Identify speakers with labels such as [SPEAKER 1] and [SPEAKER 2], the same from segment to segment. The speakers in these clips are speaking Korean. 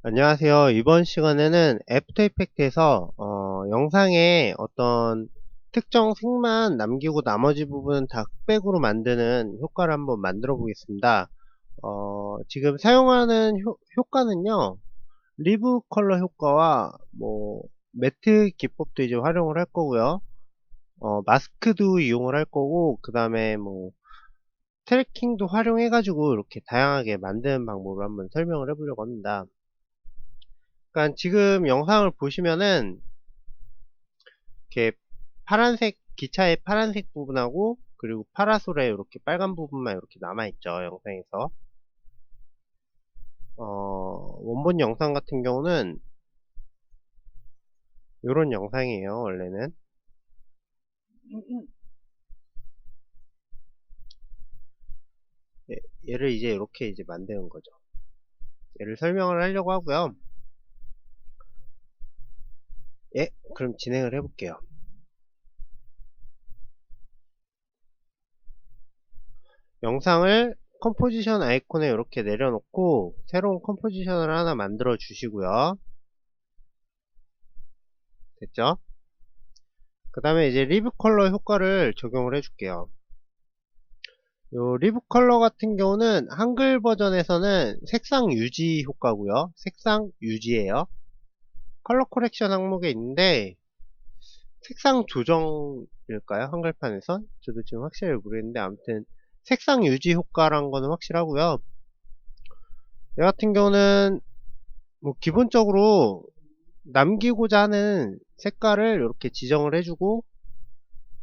[SPEAKER 1] 안녕하세요. 이번 시간에는 애프터 이펙트에서 영상에 어떤 특정 색만 남기고 나머지 부분은 다 흑백으로 만드는 효과를 한번 만들어 보겠습니다. 지금 사용하는 효과는요, 리브 컬러 효과와 매트 기법도 이제 활용을 할 거고요. 마스크도 이용을 할 거고, 그 다음에 트래킹도 활용해 가지고 이렇게 다양하게 만드는 방법을 한번 설명을 해 보려고 합니다. 그러니까 지금 영상을 보시면은 이렇게 파란색, 기차의 파란색 부분하고 그리고 파라솔에 이렇게 빨간 부분만 이렇게 남아있죠, 영상에서. 원본 영상 같은 경우는 이런 영상이에요, 원래는. 얘를 이제 이렇게 이제 만드는 거죠. 얘를 설명을 하려고 하고요. 예, 그럼 진행을 해볼게요. 영상을 컴포지션 아이콘에 이렇게 내려놓고 새로운 컴포지션을 하나 만들어 주시고요. 됐죠? 그 다음에 이제 리브 컬러 효과를 적용을 해줄게요. 요 리브 컬러 같은 경우는 한글 버전에서는 색상 유지 효과고요. 색상 유지예요. 컬러 코렉션 항목에 있는데 색상 조정일까요? 한글판에선? 저도 지금 확실히 모르겠는데 아무튼 색상 유지 효과란 거는 확실하고요. 얘 같은 경우는 기본적으로 남기고자 하는 색깔을 이렇게 지정을 해주고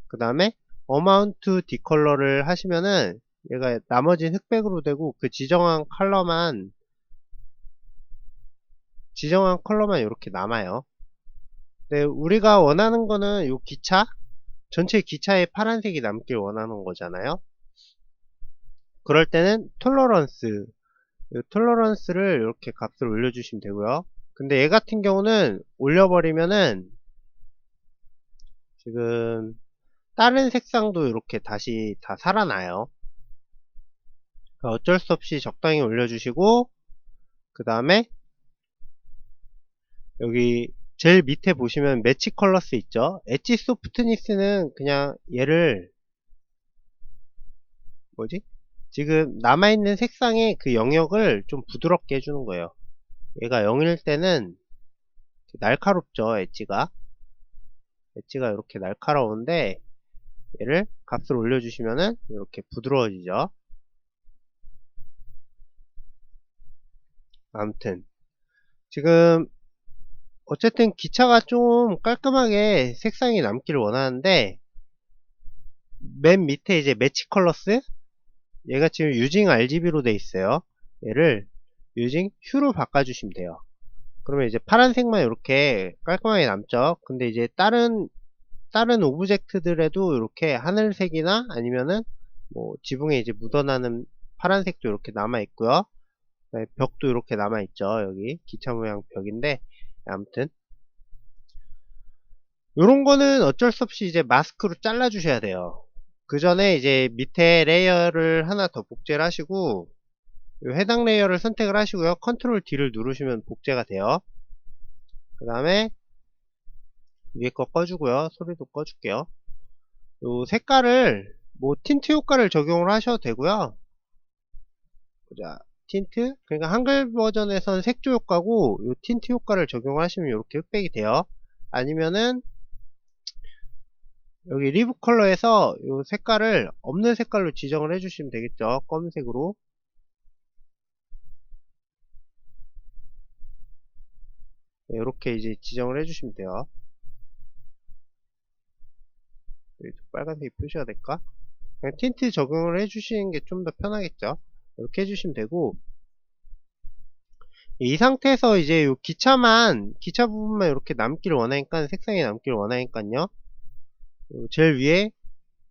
[SPEAKER 1] 그 다음에 어마운트 디컬러를 하시면은 얘가 나머지는 흑백으로 되고 그 지정한 컬러만 이렇게 남아요. 근데 우리가 원하는 거는 요 기차 전체 기차에 파란색이 남길 원하는 거잖아요. 그럴 때는 톨러런스를 이렇게 값을 올려주시면 되고요. 근데 얘 같은 경우는 올려버리면은 지금 다른 색상도 이렇게 다시 다 살아나요. 그러니까 어쩔 수 없이 적당히 올려주시고 그 다음에 여기 제일 밑에 보시면 매치 컬러스 있죠. 엣지 소프트니스는 그냥 얘를 뭐지? 지금 남아있는 색상의 그 영역을 좀 부드럽게 해주는 거예요. 얘가 0일 때는 날카롭죠, 엣지가. 엣지가 이렇게 날카로운데 얘를 값을 올려주시면은 이렇게 부드러워지죠. 아무튼 지금 어쨌든 기차가 좀 깔끔하게 색상이 남기를 원하는데 맨 밑에 이제 매치 컬러스 얘가 지금 유징 RGB로 돼 있어요. 얘를 유징 휴로 바꿔주시면 돼요. 그러면 이제 파란색만 이렇게 깔끔하게 남죠. 근데 이제 다른 오브젝트들에도 이렇게 하늘색이나 아니면은 지붕에 이제 묻어나는 파란색도 이렇게 남아 있고요. 벽도 이렇게 남아 있죠. 여기 기차 모양 벽인데 아무튼 요런 거는 어쩔 수 없이 이제 마스크로 잘라 주셔야 돼요. 그 전에 이제 밑에 레이어를 하나 더 복제를 하시고 요 해당 레이어를 선택을 하시고요. 컨트롤 D를 누르시면 복제가 돼요. 그 다음에 위에 거 꺼주고요. 소리도 꺼줄게요. 요 색깔을 틴트 효과를 적용을 하셔도 되고요. 보자. 틴트? 그러니까 한글 버전에선 색조 효과고 요 틴트 효과를 적용을 하시면 이렇게 흑백이 돼요. 아니면은 여기 리브 컬러에서 요 색깔을 없는 색깔로 지정을 해주시면 되겠죠. 검은색으로. 네, 이렇게 이제 지정을 해주시면 돼요. 여기 빨간색이 표시가 될까? 그냥 틴트 적용을 해주시는 게 좀 더 편하겠죠. 이렇게 해주시면 되고 이 상태에서 이제 요 기차 부분만 이렇게 남기를 원하니까 색상이 남기를 원하니까요. 제일 위에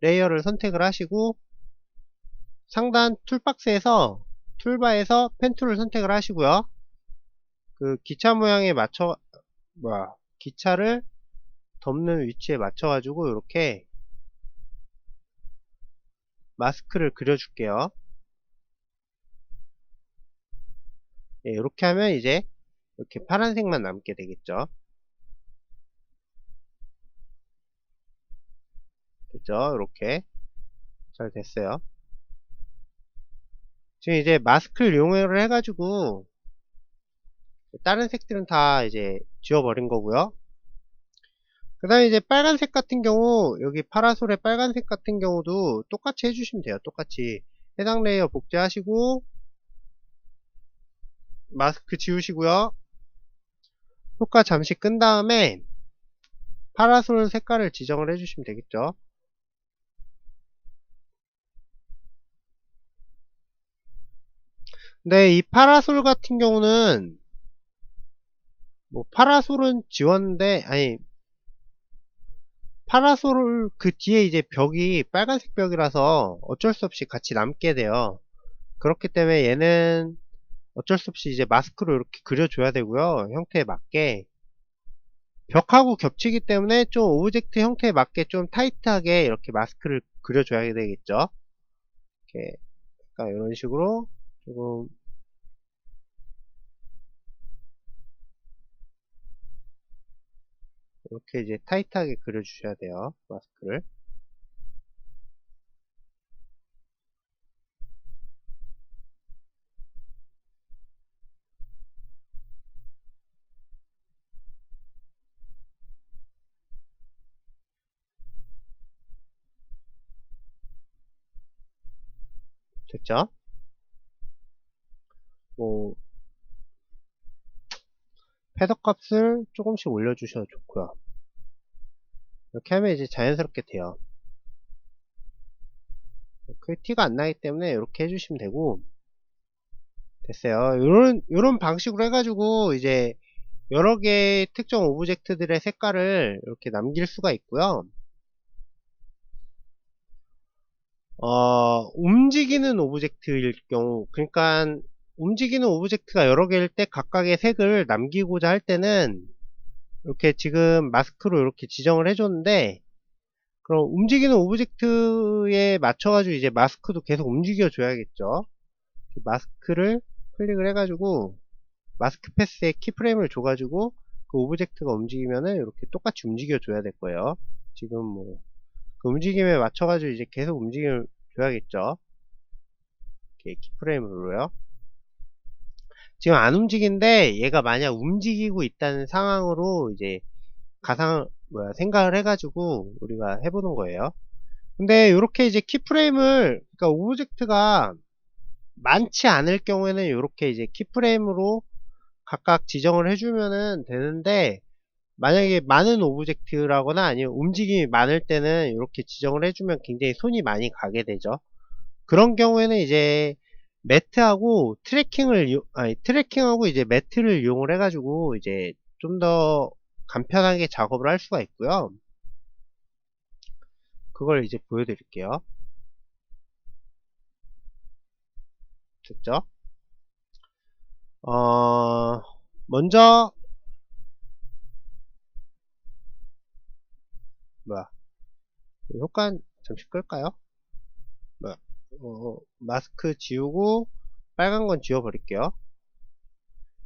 [SPEAKER 1] 레이어를 선택을 하시고 상단 툴박스에서 툴바에서 펜 툴을 선택을 하시고요. 그 기차 모양에 맞춰 기차를 덮는 위치에 맞춰 가지고 이렇게 마스크를 그려줄게요. 예, 이렇게 하면 이제 이렇게 파란색만 남게 되겠죠. 됐죠? 이렇게 잘 됐어요. 지금 이제 마스크를 이용을 해가지고 다른 색들은 다 이제 지워버린 거고요. 그 다음에 이제 빨간색 같은 경우, 여기 파라솔의 빨간색 같은 경우도 똑같이 해주시면 돼요. 똑같이 해당 레이어 복제하시고 마스크 지우시고요. 효과 잠시 끈 다음에 파라솔 색깔을 지정을 해주시면 되겠죠. 근데 이 파라솔 같은 경우는 뭐 파라솔은 지웠는데, 아니, 파라솔 그 뒤에 이제 벽이 빨간색 벽이라서 어쩔 수 없이 같이 남게 돼요. 그렇기 때문에 얘는 어쩔 수 없이 이제 마스크로 이렇게 그려줘야 되고요. 형태에 맞게. 벽하고 겹치기 때문에 좀 오브젝트 형태에 맞게 좀 타이트하게 이렇게 마스크를 그려줘야 되겠죠. 이렇게, 그러니까 이런 식으로 조금 이렇게 이제 타이트하게 그려주셔야 돼요. 마스크를. 됐죠? 뭐 패더 값을 조금씩 올려주셔도 좋고요. 이렇게 하면 이제 자연스럽게 돼요. 그 티가 안 나기 때문에 이렇게 해주시면 되고, 됐어요. 요런 방식으로 해가지고 이제 여러 개의 특정 오브젝트들의 색깔을 이렇게 남길 수가 있고요. 움직이는 오브젝트일 경우, 그러니까 움직이는 오브젝트가 여러 개일 때 각각의 색을 남기고자 할 때는 이렇게 지금 마스크로 이렇게 지정을 해줬는데, 그럼 움직이는 오브젝트에 맞춰가지고 이제 마스크도 계속 움직여 줘야겠죠. 마스크를 클릭을 해가지고 마스크 패스에 키프레임을 줘가지고 그 오브젝트가 움직이면은 이렇게 똑같이 움직여 줘야 될 거예요. 지금 뭐 그 움직임에 맞춰가지고 이제 계속 움직여 줘야겠죠. 이렇게 키프레임으로요. 지금 안 움직이는데 얘가 만약 움직이고 있다는 상황으로 이제 생각을 해가지고 우리가 해보는 거예요. 근데 이렇게 이제 키프레임을, 그러니까 오브젝트가 많지 않을 경우에는 이렇게 이제 키프레임으로 각각 지정을 해주면은 되는데, 만약에 많은 오브젝트라거나 아니면 움직임이 많을 때는 이렇게 지정을 해주면 굉장히 손이 많이 가게 되죠. 그런 경우에는 이제 매트하고 트래킹하고 이제 매트를 이용을 해가지고 이제 좀 더 간편하게 작업을 할 수가 있고요. 그걸 이제 보여드릴게요. 됐죠? 먼저 뭐야, 효과 잠시 끌까요? 뭐야, 마스크 지우고 빨간 건 지워버릴게요.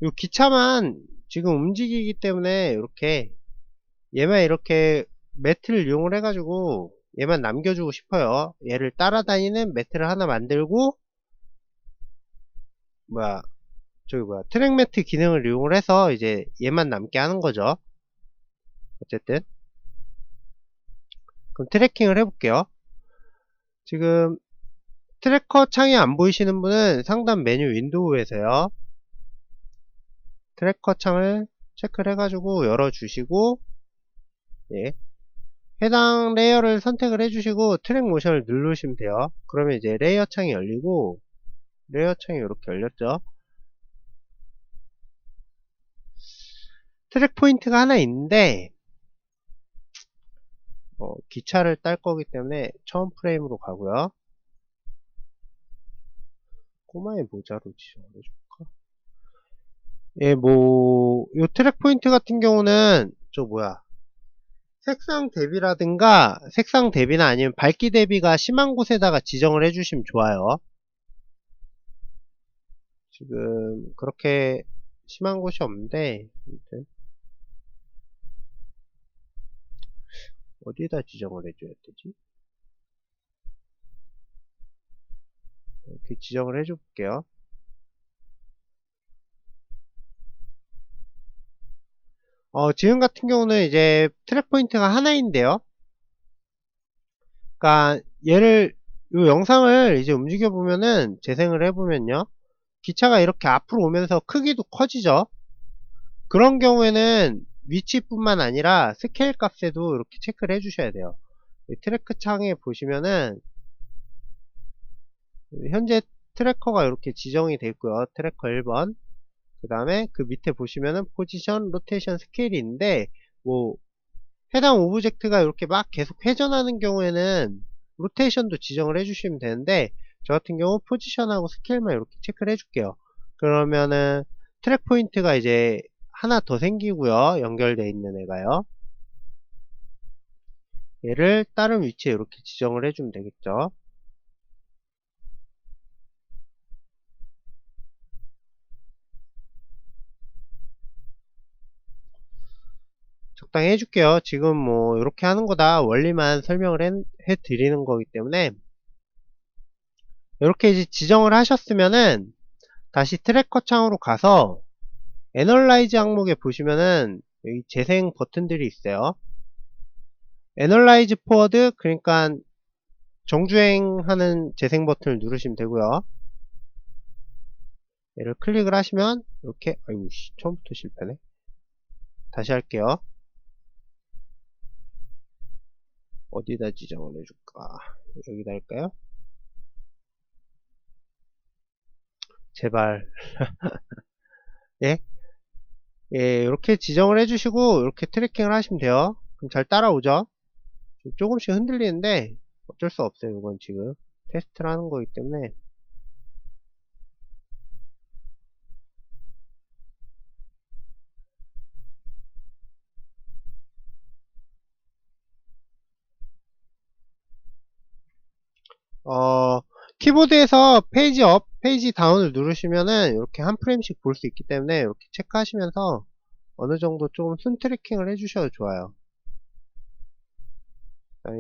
[SPEAKER 1] 이 기차만 지금 움직이기 때문에 이렇게 얘만 이렇게 매트를 이용을 해가지고 얘만 남겨주고 싶어요. 얘를 따라다니는 매트를 하나 만들고, 뭐야, 트랙 매트 기능을 이용을 해서 이제 얘만 남게 하는 거죠. 어쨌든 그럼 트래킹을 해볼게요. 지금 트래커 창이 안 보이시는 분은 상단 메뉴 윈도우에서요, 트래커 창을 체크를 해가지고 열어주시고, 예, 해당 레이어를 선택을 해주시고 트랙 모션을 누르시면 돼요. 그러면 이제 레이어 창이 열리고, 레이어 창이 이렇게 열렸죠. 트랙 포인트가 하나 있는데 기차를 딸 거기 때문에 처음 프레임으로 가고요. 꼬마의 모자로 지정을 해줄까? 예, 요 트랙 포인트 같은 경우는 색상 대비나 아니면 밝기 대비가 심한 곳에다가 지정을 해주시면 좋아요. 지금 그렇게 심한 곳이 없는데, 아무튼 어디에다 지정을 해줘야 되지? 이렇게 지정을 해줘 볼게요. 지금 같은 경우는 이제 트랙 포인트가 하나인데요. 그러니까 얘를 이 영상을 이제 움직여 보면은 재생을 해보면요, 기차가 이렇게 앞으로 오면서 크기도 커지죠. 그런 경우에는 위치뿐만 아니라 스케일 값에도 이렇게 체크를 해주셔야 돼요. 이 트래크 창에 보시면은 현재 트래커가 이렇게 지정이 되어 있고요. 트래커 1번, 그 다음에 그 밑에 보시면은 포지션, 로테이션, 스케일이 있는데, 뭐 해당 오브젝트가 이렇게 막 계속 회전하는 경우에는 로테이션도 지정을 해주시면 되는데, 저 같은 경우 포지션하고 스케일만 이렇게 체크를 해줄게요. 그러면은 트랙 포인트가 이제 하나 더 생기고요. 연결되어 있는 애가요. 얘를 다른 위치에 이렇게 지정을 해주면 되겠죠. 적당히 해줄게요. 지금 뭐 이렇게 하는 거다 원리만 설명을 해드리는 거기 때문에, 이렇게 이제 지정을 하셨으면은 다시 트래커 창으로 가서 애널라이즈 항목에 보시면은 여기 재생 버튼들이 있어요. 애널라이즈 포워드, 그러니까 정주행하는 재생 버튼을 누르시면 되고요. 얘를 클릭을 하시면 이렇게, 아이고 처음부터 실패네. 다시 할게요. 어디다 지정을 해줄까? 여기다 할까요? 제발. 예? 예, 이렇게 지정을 해주시고 이렇게 트래킹을 하시면 돼요. 그럼 잘 따라오죠? 조금씩 흔들리는데 어쩔 수 없어요. 이건 지금 테스트를 하는 거기 때문에. 어, 키보드에서 페이지 업, 페이지 다운을 누르시면은 이렇게 한 프레임씩 볼 수 있기 때문에 이렇게 체크하시면서 어느 정도 좀 순 트래킹을 해주셔도 좋아요.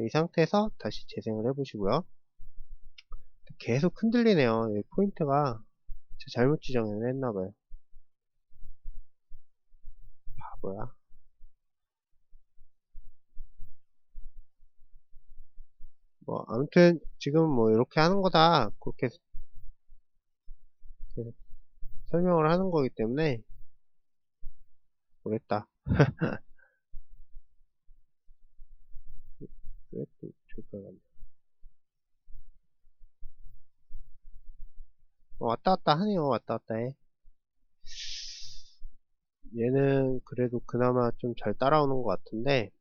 [SPEAKER 1] 이 상태에서 다시 재생을 해보시고요. 계속 흔들리네요. 여기 포인트가 잘못 지정을 했나봐요. 바보야. 뭐 아무튼 지금 뭐 이렇게 하는 거다 그렇게 설명을 하는 거기 때문에 모르겠다. 왜 또 저기가 갔냐. 왔다 갔다 하네요. 왔다 갔다 해. 얘는 그래도 그나마 좀 잘 따라오는 것 같은데,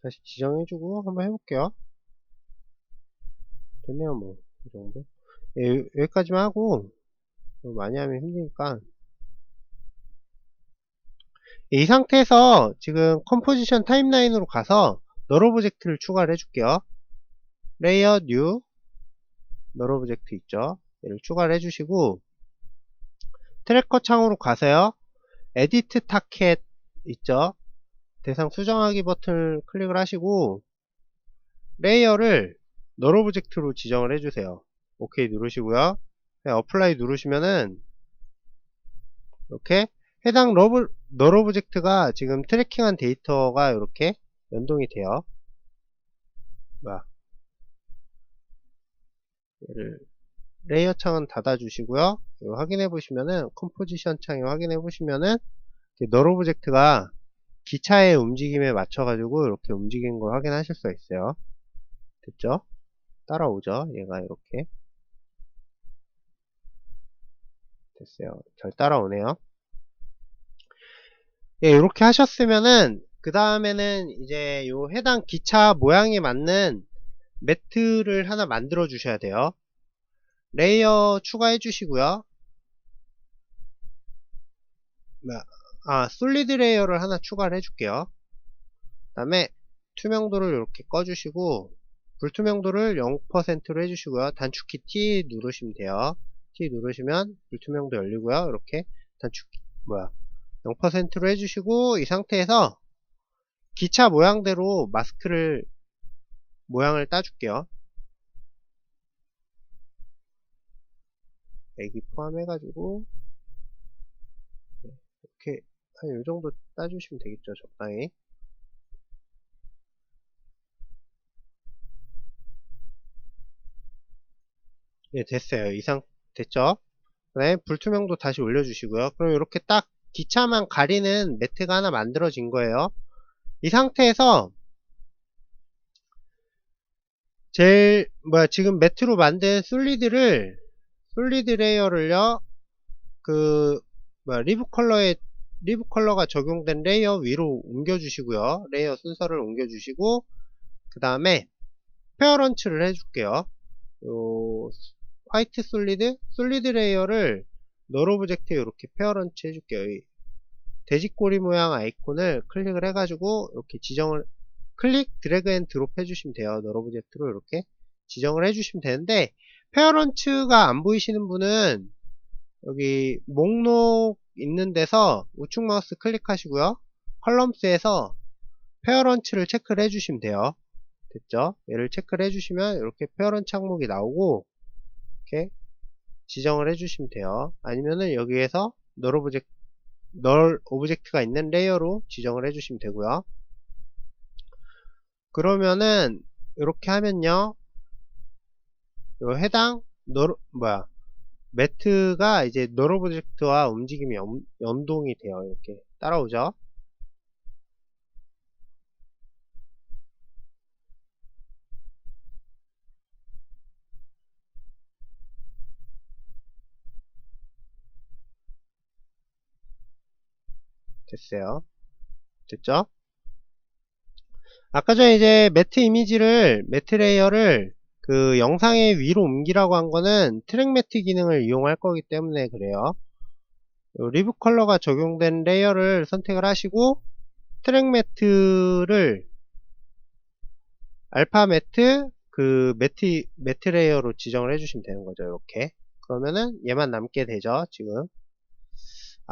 [SPEAKER 1] 다시 지정해주고 한번 해볼게요. 됐네요. 뭐 이 정도. 예, 여기까지만 하고 많이 하면 힘드니까, 이 상태에서 지금 컴포지션 타임라인으로 가서 널 오브젝트를 추가를 해줄게요. 레이어 뉴 널 오브젝트 있죠. 얘를 추가를 해주시고 트래커 창으로 가세요. 에디트 타켓 있죠. 대상 수정하기 버튼을 클릭을 하시고 레이어를 널 오브젝트로 지정을 해주세요. 오케이 누르시고요. 네, 어플라이 누르시면은 이렇게 해당 널 오브젝트가 지금 트래킹한 데이터가 이렇게 연동이 돼요. 뭐야, 얘를 레이어 창은 닫아 주시고요. 확인해 보시면은 컴포지션 창에 확인해 보시면은 널 오브젝트가 기차의 움직임에 맞춰 가지고 이렇게 움직이는 걸 확인하실 수 있어요. 됐죠? 따라오죠? 얘가 이렇게 됐어요. 잘 따라오네요. 예, 이렇게 하셨으면은 그 다음에는 이제 요 해당 기차 모양에 맞는 매트를 하나 만들어 주셔야 돼요. 레이어 추가해 주시고요. 솔리드 레이어를 하나 추가를 해줄게요. 그 다음에 투명도를 이렇게 꺼주시고 불투명도를 0%로 해주시고요. 단축키 T 누르시면 돼요. T 누르시면 불투명도 열리고요. 이렇게 단축키 0%로 해주시고 이 상태에서 기차 모양대로 마스크를 모양을 따줄게요. 애기 포함해가지고 이렇게 한 요정도 따주시면 되겠죠. 적당히. 예, 됐어요. 이상 됐죠? 그 다음에 불투명도 다시 올려주시고요. 그럼 이렇게 딱 기차만 가리는 매트가 하나 만들어진 거예요. 이 상태에서 지금 매트로 만든 솔리드 레이어를요, 그 리브 컬러가 적용된 레이어 위로 옮겨주시고요. 레이어 순서를 옮겨주시고 그 다음에 페어런치를 해줄게요. 요 화이트 솔리드 레이어를 널 오브젝트에 이렇게 페어런치 해줄게요. 이 돼지꼬리 모양 아이콘을 클릭을 해가지고 이렇게 클릭 드래그 앤 드롭 해주시면 돼요. 널 오브젝트로 이렇게 지정을 해주시면 되는데 페어런츠가 안 보이시는 분은 여기 목록 있는 데서 우측 마우스 클릭하시고요. 컬럼스에서 페어런츠를 체크를 해주시면 돼요. 됐죠? 얘를 체크를 해주시면 이렇게 페어런츠 항목이 나오고 이렇게 지정을 해주시면 돼요. 아니면은 여기에서 널 오브젝트가 있는 레이어로 지정을 해주시면 되고요. 그러면은 이렇게 하면요, 요 해당 매트가 이제 널 오브젝트와 움직임이 연동이 돼요. 이렇게 따라오죠. 됐어요. 됐죠? 아까 전에 이제 매트 레이어를 그 영상의 위로 옮기라고 한 거는 트랙 매트 기능을 이용할 거기 때문에 그래요. 리브 컬러가 적용된 레이어를 선택을 하시고 트랙 매트를 알파 매트 매트 레이어로 지정을 해주시면 되는 거죠. 이렇게. 그러면은 얘만 남게 되죠. 지금.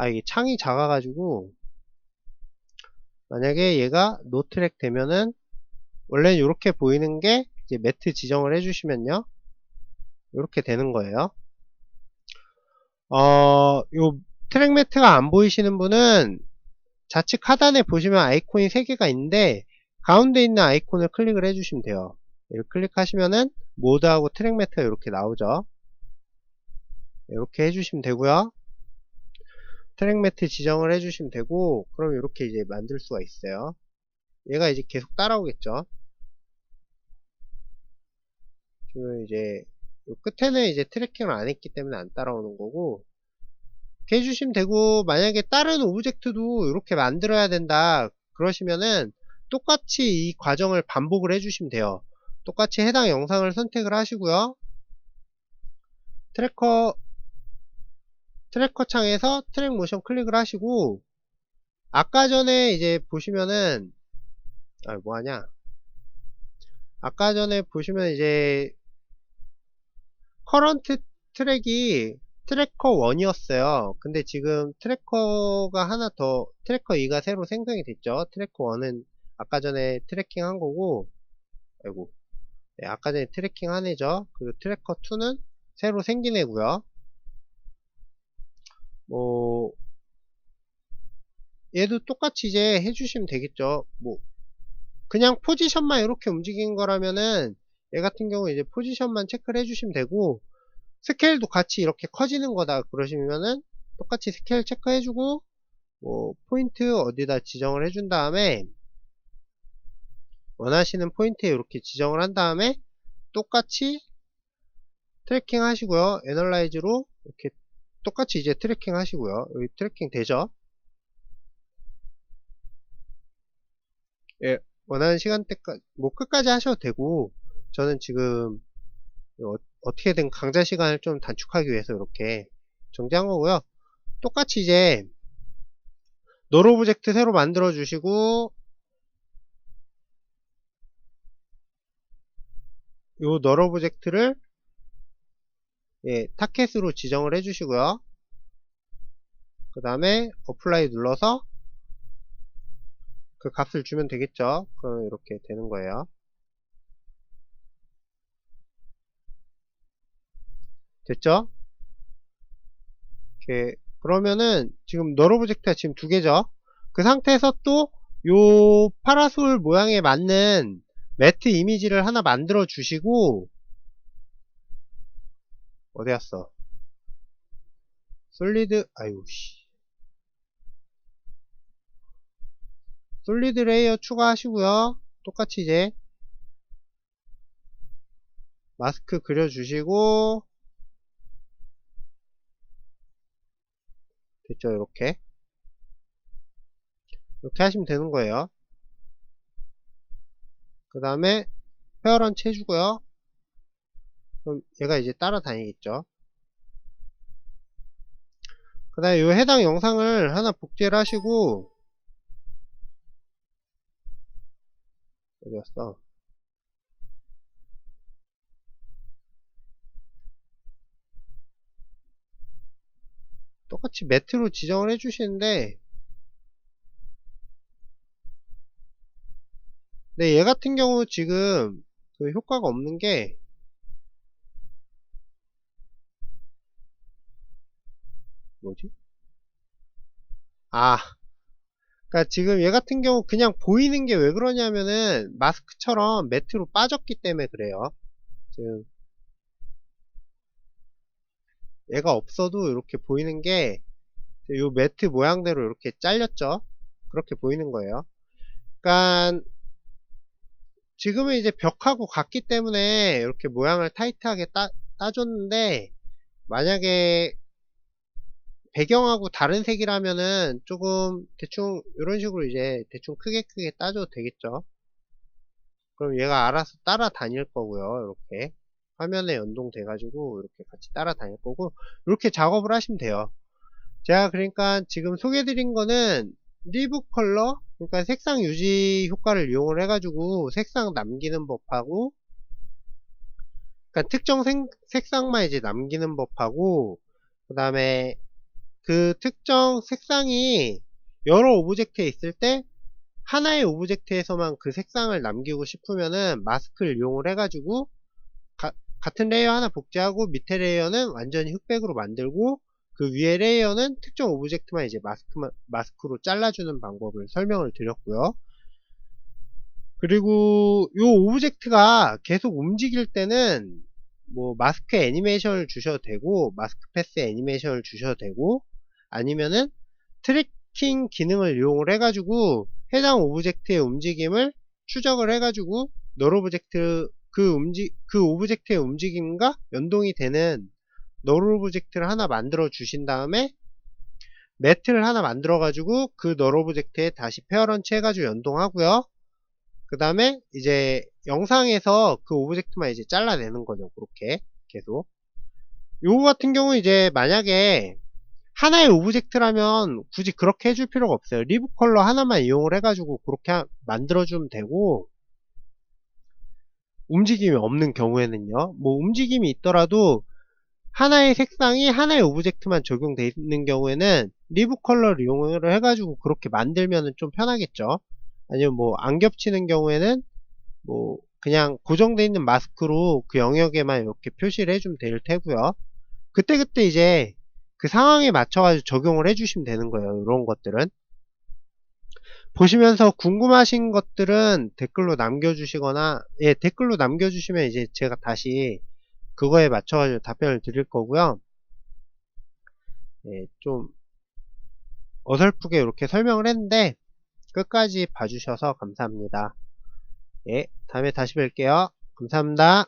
[SPEAKER 1] 이게 창이 작아가지고 만약에 얘가 노 트랙 되면은 원래 이렇게 보이는 게 이제 매트 지정을 해주시면요. 이렇게 되는 거예요. 요 트랙 매트가 안 보이시는 분은 좌측 하단에 보시면 아이콘이 3개가 있는데 가운데 있는 아이콘을 클릭을 해주시면 돼요. 이렇게 클릭하시면은 모드하고 트랙 매트가 이렇게 나오죠. 이렇게 해주시면 되고요. 트랙 매트 지정을 해주시면 되고 그럼 이렇게 이제 만들 수가 있어요. 얘가 이제 계속 따라오겠죠. 지금 이제 요 끝에는 이제 트래킹을 안 했기 때문에 안 따라오는 거고 이렇게 해주시면 되고 만약에 다른 오브젝트도 이렇게 만들어야 된다 그러시면은 똑같이 이 과정을 반복을 해주시면 돼요. 똑같이 해당 영상을 선택을 하시고요. 트래커 창에서 트랙 모션 클릭을 하시고 아까 전에 이제 보시면은 뭐하냐 아까 전에 보시면 이제 커런트 트랙이 트래커 1이었어요. 근데 지금 트래커 2가 새로 생성이 됐죠. 트래커 1은 아까 전에 트래킹 한 거고, 아이고, 네, 아까 전에 트래킹 한 애죠. 그리고 트래커 2는 새로 생긴 애고요. 얘도 똑같이 이제 해주시면 되겠죠. 그냥 포지션만 이렇게 움직인 거라면은 얘 같은 경우 이제 포지션만 체크를 해주시면 되고, 스케일도 같이 이렇게 커지는 거다 그러시면은 똑같이 스케일 체크해주고 포인트 어디다 지정을 해준 다음에 원하시는 포인트에 이렇게 지정을 한 다음에 똑같이 트래킹 하시고요. 애널라이즈로 이렇게 똑같이 이제 트래킹 하시고요. 여기 트래킹 되죠? 예, 원하는 시간대까지, 뭐 끝까지 하셔도 되고, 저는 지금 어떻게든 강좌 시간을 좀 단축하기 위해서 이렇게 정지한 거고요. 똑같이 이제 널 오브젝트 새로 만들어 주시고, 요 널 오브젝트를 예, 타켓으로 지정을 해 주시고요. 그 다음에 어플라이 눌러서 그 값을 주면 되겠죠. 그럼 이렇게 되는 거예요. 됐죠? 이렇게 그러면은 지금 널 오브젝트가 지금 두 개죠. 그 상태에서 또 요 파라솔 모양에 맞는 매트 이미지를 하나 만들어 주시고, 어디 갔어? 솔리드, 아유 씨, 솔리드 레이어 추가하시고요. 똑같이 이제 마스크 그려주시고, 됐죠? 이렇게 하시면 되는 거예요. 그 다음에 페어런치 해주고요. 그럼 얘가 이제 따라다니겠죠. 그 다음에 이 해당 영상을 하나 복제를 하시고, 어디 갔어? 똑같이 매트로 지정을 해주시는데, 네, 얘 같은 경우 지금 그 효과가 없는 게, 뭐지? 아, 그니까 지금 얘 같은 경우 그냥 보이는 게 왜 그러냐면은 마스크처럼 매트로 빠졌기 때문에 그래요. 지금 얘가 없어도 이렇게 보이는 게 요 매트 모양대로 이렇게 잘렸죠. 그렇게 보이는 거예요. 그러니까 지금은 이제 벽하고 같기 때문에 이렇게 모양을 타이트하게 따줬는데, 만약에 배경하고 다른 색이라면은 조금 대충 이런 식으로 이제 대충 크게 따줘도 되겠죠. 그럼 얘가 알아서 따라다닐 거고요. 이렇게 화면에 연동돼 가지고 이렇게 같이 따라다닐 거고, 이렇게 작업을 하시면 돼요. 제가 그러니까 지금 소개해 드린 거는 리브 컬러, 그러니까 색상 유지 효과를 이용을 해 가지고 색상 남기는 법하고, 그러니까 특정 색상만 이제 남기는 법하고, 그 다음에 그 특정 색상이 여러 오브젝트에 있을 때 하나의 오브젝트에서만 그 색상을 남기고 싶으면은 마스크를 이용을 해가지고 같은 레이어 하나 복제하고 밑에 레이어는 완전히 흑백으로 만들고, 그 위에 레이어는 특정 오브젝트만 이제 마스크로 잘라주는 방법을 설명을 드렸고요. 그리고 요 오브젝트가 계속 움직일 때는 뭐 마스크 애니메이션을 주셔도 되고, 마스크 패스 애니메이션을 주셔도 되고, 아니면은 트래킹 기능을 이용을 해가지고 해당 오브젝트의 움직임을 추적을 해가지고 널 오브젝트 그 오브젝트의 움직임과 연동이 되는 널 오브젝트를 하나 만들어 주신 다음에 매트를 하나 만들어 가지고 그 널 오브젝트에 다시 페어런치 해가지고 연동하고요. 그 다음에 이제 영상에서 그 오브젝트만 이제 잘라내는 거죠. 그렇게 계속. 요거 같은 경우 이제 만약에 하나의 오브젝트라면 굳이 그렇게 해줄 필요가 없어요. 리브 컬러 하나만 이용을 해가지고 그렇게 만들어주면 되고, 움직임이 없는 경우에는요. 뭐 움직임이 있더라도 하나의 색상이 하나의 오브젝트만 적용되어 있는 경우에는 리브 컬러를 이용을 해가지고 그렇게 만들면 좀 편하겠죠. 아니면 뭐 안 겹치는 경우에는 뭐 그냥 고정되어 있는 마스크로 그 영역에만 이렇게 표시를 해주면 될 테고요. 그때그때 이제 그 상황에 맞춰가지고 적용을 해주시면 되는 거예요. 이런 것들은 보시면서 궁금하신 것들은 댓글로 남겨주시거나, 예, 댓글로 남겨주시면 이제 제가 다시 그거에 맞춰가지고 답변을 드릴 거고요. 예, 좀 어설프게 이렇게 설명을 했는데 끝까지 봐주셔서 감사합니다. 예, 다음에 다시 뵐게요. 감사합니다.